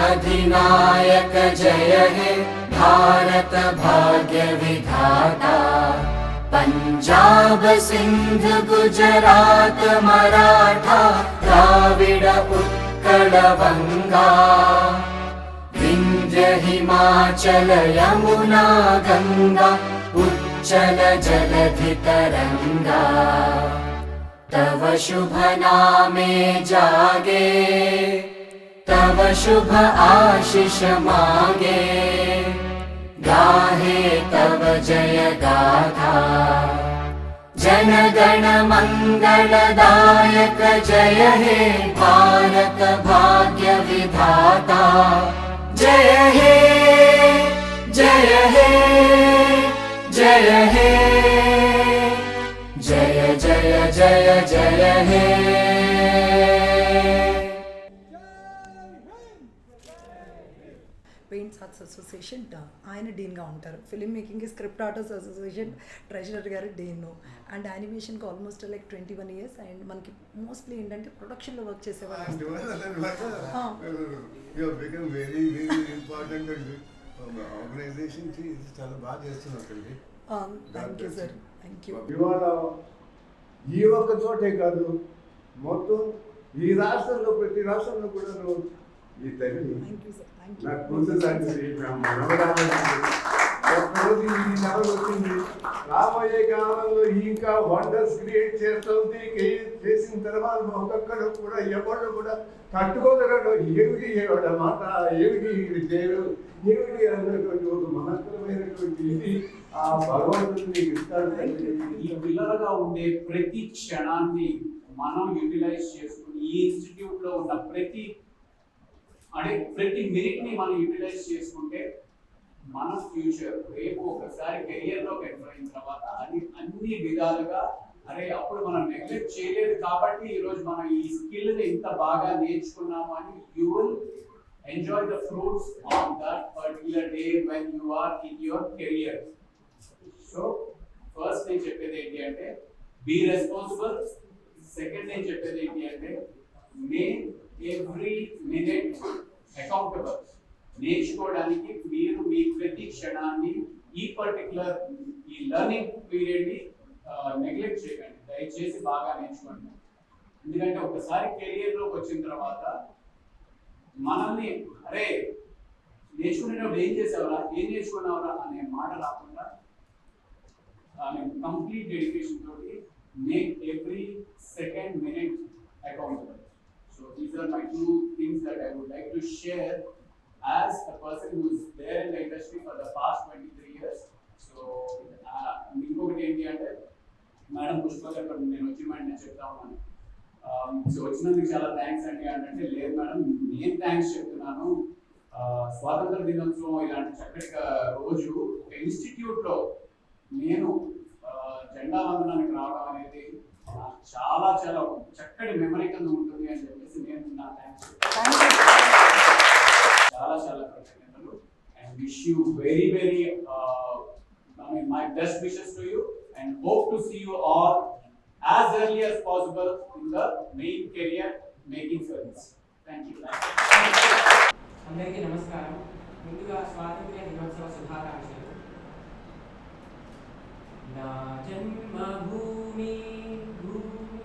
अधिनायक जय हे भारत भाग्य विधाता। पंजाब सिंध गुजरात मराठा द्राविड उत्कल बंगा। विंध्य हिमाचल यमुना गंगा उच्चल जलधि तरंगा। तव शुभ नामे जागे तव शुभ आशीष मागे। गाहे तव जय गाथा जन गण मंगलदायक जय हे भारत भाग्य विधाता। जय हे जय हे जय हे जय जय जय जय हे। పెయింట్స్ ఆర్ట్స్ అసోసియేషన్ ఆయన డీన్గా ఉంటారు. Film making script artist association treasurer గారు డీన్. అండ్ యానిమేషన్కి ఆల్మోస్ట్ లైక్ 21 years. అండ్ మనకి మోస్ట్లీ ఏంటంటే ప్రొడక్షన్లో వర్క్ చేసేవాళ్ళు. Thank you sir, thank you. ఇవాళ ఈ ఒక్క చోటే కాదు, మొత్తం ఈ రాష్ట్రంలో ప్రతి రాష్ట్రంలో కూడా ఈ తల్లి నాకు ముందు వచ్చింది. రాబోయే కాలంలో ఇంకా వండర్స్ క్రియేట్ చేస్తుంది. చేసిన తర్వాత ఒక్కొక్కరు కూడా ఎవరు కూడా తట్టుకోగలడు. ఏమిటి మాట, ఏమిటి దేవుడు, ఏమిటి అన్నటువంటి ఒక మహత్తరమైనటువంటి ఇది ఆ భగవంతుడిని ఇస్తాడు. ఈ పిల్లలుగా ఉండే ప్రతి క్షణాన్ని మనం యూటిలైజ్ చేసుకుని ఈ ఇన్స్టిట్యూట్ లో ఉన్న ప్రతి మినిట్ ని మనం యూటిలైజ్ చేసుకుంటే మన ఫ్యూచర్ రేపు ఒకసారి కెరియర్ లోకి ఎంటర్ అయిన తర్వాత అది అన్ని విధాలుగా అప్పుడు మనం నెగ్లెక్ట్ చేయలేదు కాబట్టి ఈ రోజు మనం ఈ స్కిల్ ని ఇంత బాగా నేర్చుకున్నాము అని you will enjoy the fruits on that particular day when you are in your career. So first నేను చెప్పేది ఏంటి అంటే బీ రెస్పాన్సిబుల్. సెకండ్ నేను చెప్పేది ఏంటి అంటే మేక్ ఎవ్రీ మినిట్ అకౌంటబుల్. నేర్చుకోవడానికి మీరు మీ ప్రతి క్షణాన్ని ఈ పర్టికులర్ ఈ లెర్నింగ్ పీరియడ్ ని నెగ్లెక్ట్ చేయకండి. దయచేసి బాగా నేర్చుకోండి. ఎందుకంటే ఒకసారి కెరియర్ లోకి వచ్చిన తర్వాత మనల్ని నేర్చుకునేటప్పుడు ఏం చేసావరా, ఏం నేర్చుకున్నావరా అనే మాట రాకుండా కంప్లీట్ డెడికేషన్ తోటి make every second minute accountable. So these are my two things that I would like to share as a person who is there in the industry for the past 23 years. So ఇంకొకటి ఏంటి అంటే madam Pushpa గారు నేను వచ్చిన చెప్తా ఉన్నాను. So వచ్చినందుకు చాలా థ్యాంక్స్ అండి అంటే లేదు మేడం నేను థ్యాంక్స్ చెప్తున్నాను. స్వాతంత్ర దినోత్సవం ఇలాంటి చక్కటి రోజు ఒక ఇన్స్టిట్యూట్ లో నేను జెండా వందనానికి రావడం అనేది చాలా చాలా చక్కటి మెమరీ కింద ఉంటుంది అని చెప్పేసి నేను నా థ్యాంక్స్ చాలా చాలా కృతజ్ఞతలు. And wish you very very my best wishes to you and hope to see you all as early as possible in the main career making service. Thank you. అందరికీ నమస్కారం. ముందుగా స్వాతంత్ర్య దినోత్సవ శుభాకాంక్షలు. నా జన్మభూమి భూమి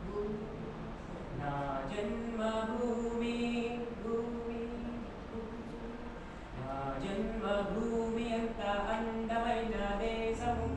భూమి నా జన్మభూమి భూమి నా జన్మభూమి అంత అందమైన దేశము.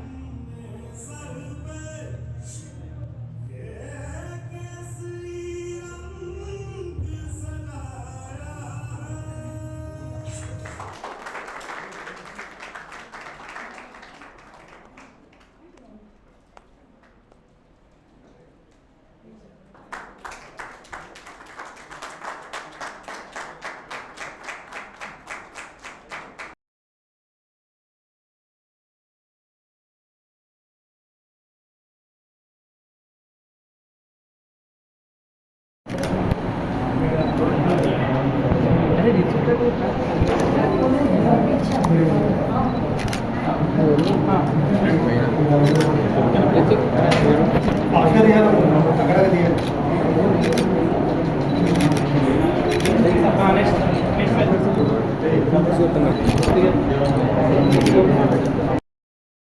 అక్కడ